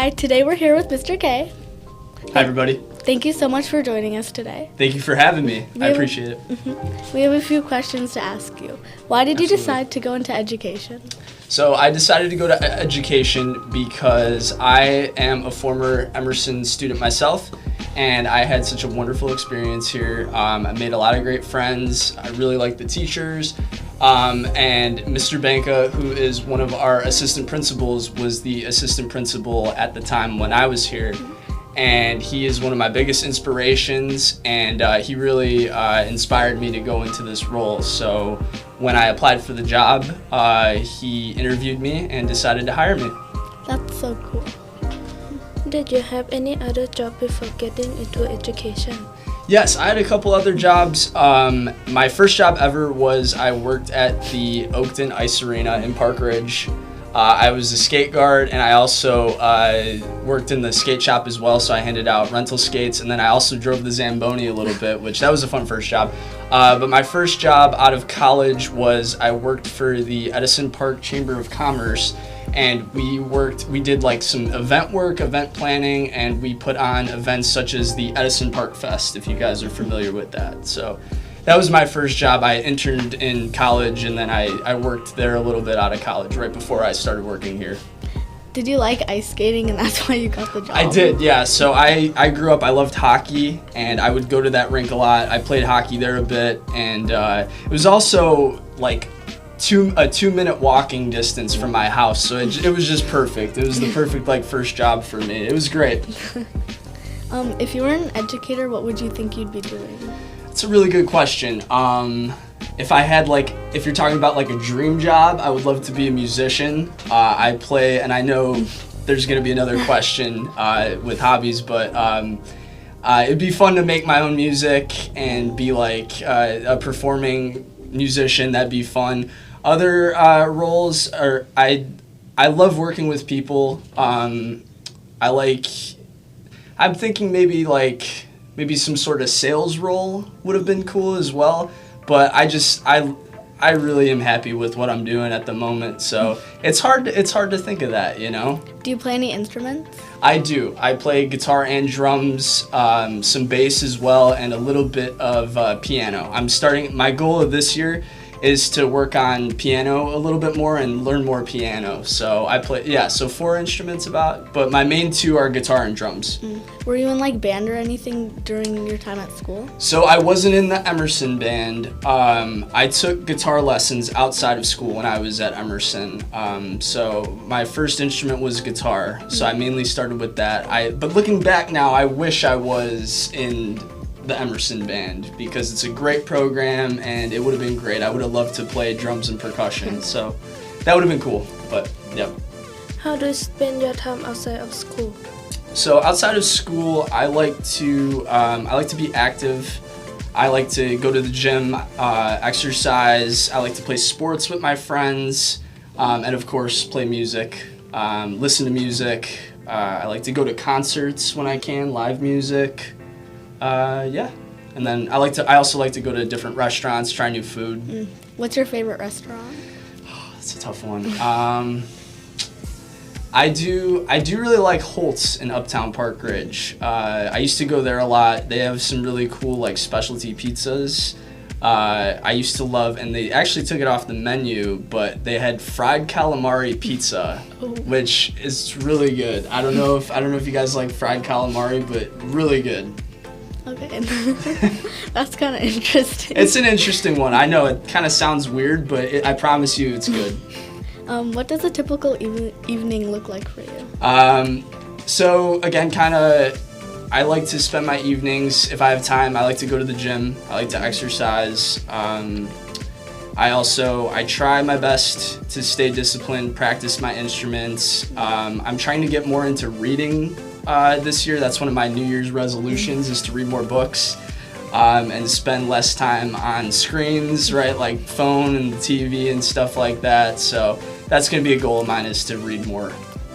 Hi, today we're here with Mr. K. Hi, everybody. Thank you so much for joining us today. Thank you for having me. I appreciate it. We have a few questions to ask you. Why did you Absolutely. decide to go into education? So I decided to go to education because I am a former Emerson student myself, and I had such a wonderful experience here. I made a lot of great friends. I really liked the teachers. And Mr. Banka, who is one of our assistant principals, was the assistant principal at the time when I was here. And he is one of my biggest inspirations, and he really inspired me to go into this role. So when I applied for the job, he interviewed me and decided to hire me. That's so cool. Did you have any other job before getting into education? Yes, I had a couple other jobs. My first job ever was I worked at the Oakton Ice Arena in Park Ridge. I was a skate guard, and I also worked in the skate shop as well, so I handed out rental skates, and then I also drove the Zamboni a little bit, which that was a fun first job. But my first job out of college was I worked for the Edison Park Chamber of Commerce, and we did like some event planning, and we put on events such as the Edison Park Fest, if you guys are familiar with that. So that was my first job. I interned in college, and then I worked there a little bit out of college right before I started working here. Did you like ice skating and that's why you got the job? I did, yeah. So I grew up, I loved hockey, and I would go to that rink a lot. I played hockey there a bit, and it was also like a 2-minute walking distance from my house, so it was just perfect. It was the perfect like first job for me. It was great. If you were an educator, what would you think you'd be doing? That's a really good question. If you're talking about like a dream job, I would love to be a musician. I play, and I know there's going to be another question with hobbies, but it'd be fun to make my own music and be like a performing musician. That'd be fun. Other roles are I love working with people. I'm thinking maybe some sort of sales role would have been cool as well, but I really am happy with what I'm doing at the moment, so it's hard to think of that, you know. Do you play any instruments? I do. I play guitar and drums, some bass as well, and a little bit of piano. My goal of this year is to work on piano a little bit more and learn more piano. So I play, 4 instruments but my main 2 are guitar and drums. Were you in like band or anything during your time at school? So I wasn't in the Emerson band. I took guitar lessons outside of school when I was at Emerson. So my first instrument was guitar. So I mainly started with that. But looking back now, I wish I was in the Emerson band because it's a great program and it would have been great. I would have loved to play drums and percussion, so that would have been cool. But yeah. How do you spend your time outside of school? So outside of school, I like to be active. I like to go to the gym, exercise. I like to play sports with my friends, and of course play music, listen to music. I like to go to concerts when I can, live music. And then I also like to go to different restaurants, try new food. What's your favorite restaurant? Oh, that's a tough one. I do really like Holt's in Uptown Park Ridge. I used to go there a lot. They have some really cool like specialty pizzas. I used to love, and they actually took it off the menu, but they had fried calamari pizza, which is really good. I don't know if you guys like fried calamari, but really good. Okay, that's kind of interesting. It's an interesting one. I know it kind of sounds weird, but I promise you it's good. What does a typical evening look like for you? So again, I like to spend my evenings, if I have time, I like to go to the gym. I like to exercise. I try my best to stay disciplined, practice my instruments. I'm trying to get more into reading this year. That's one of my New Year's resolutions, is to read more books and spend less time on screens, right, like phone and TV and stuff like that. So that's going to be a goal of mine, is to read more.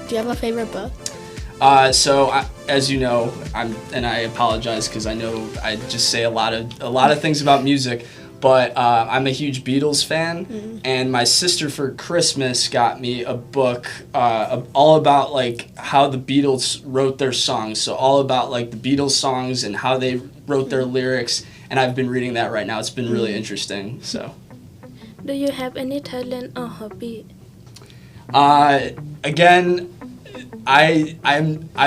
Do you have a favorite book? As you know, and I apologize because I know I just say a lot of things about music, But I'm a huge Beatles fan, and my sister for Christmas got me a book all about like how the Beatles wrote their songs. So all about like the Beatles songs and how they wrote their lyrics, and I've been reading that right now. It's been really interesting. So, Do you have any talent or hobby? Again, I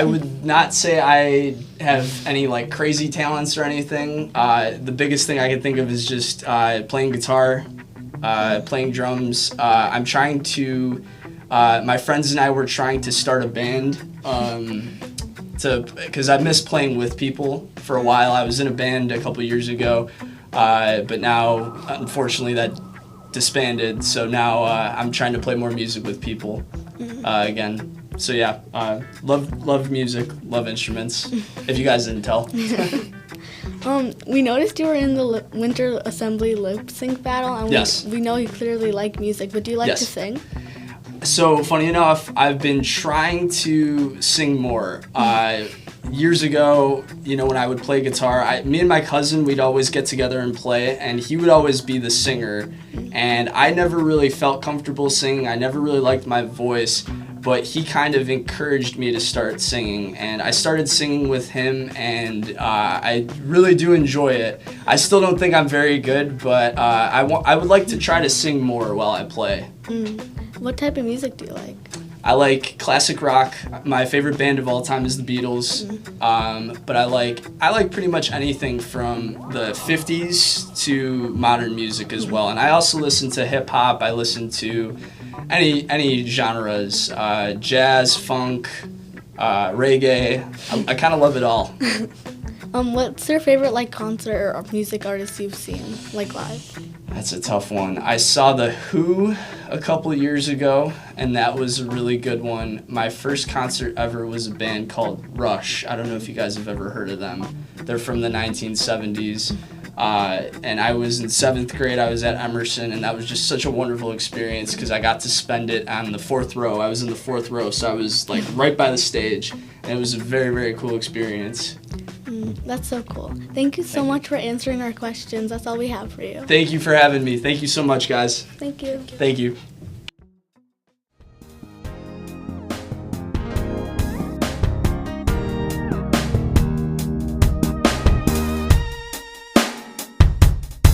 would not say I have any like crazy talents or anything. The biggest thing I can think of is just playing guitar, playing drums. I'm trying to. My friends and I were trying to start a band. Because I missed playing with people for a while. I was in a band a couple years ago, but now unfortunately that disbanded. So now I'm trying to play more music with people again. So yeah, love music, love instruments. If you guys didn't tell. We noticed you were in the Winter Assembly lip sync battle, and yes. we know you clearly like music, but do you like to sing? So funny enough, I've been trying to sing more. Years ago, when I would play guitar, me and my cousin, we'd always get together and play, and he would always be the singer. And I never really felt comfortable singing. I never really liked my voice, but he kind of encouraged me to start singing. And I started singing with him, and I really do enjoy it. I still don't think I'm very good, but I would like to try to sing more while I play. What type of music do you like? I like classic rock. My favorite band of all time is the Beatles. But I like pretty much anything from the 50s to modern music as well. And I also listen to hip hop. I listen to any genres, jazz, funk, reggae. I kind of love it all. What's your favorite concert or music artist you've seen live? That's a tough one. I saw The Who a couple years ago, and that was a really good one. My first concert ever was a band called Rush. I don't know if you guys have ever heard of them. They're from the 1970s. And I was in 7th grade. I was at Emerson, and that was just such a wonderful experience because I got to spend it on the 4th row. I was in the 4th row, so I was right by the stage, and it was a very, very cool experience. That's so cool. Thank you so much for answering our questions. That's all we have for you. Thank you for having me. Thank you so much, guys. Thank you. Thank you.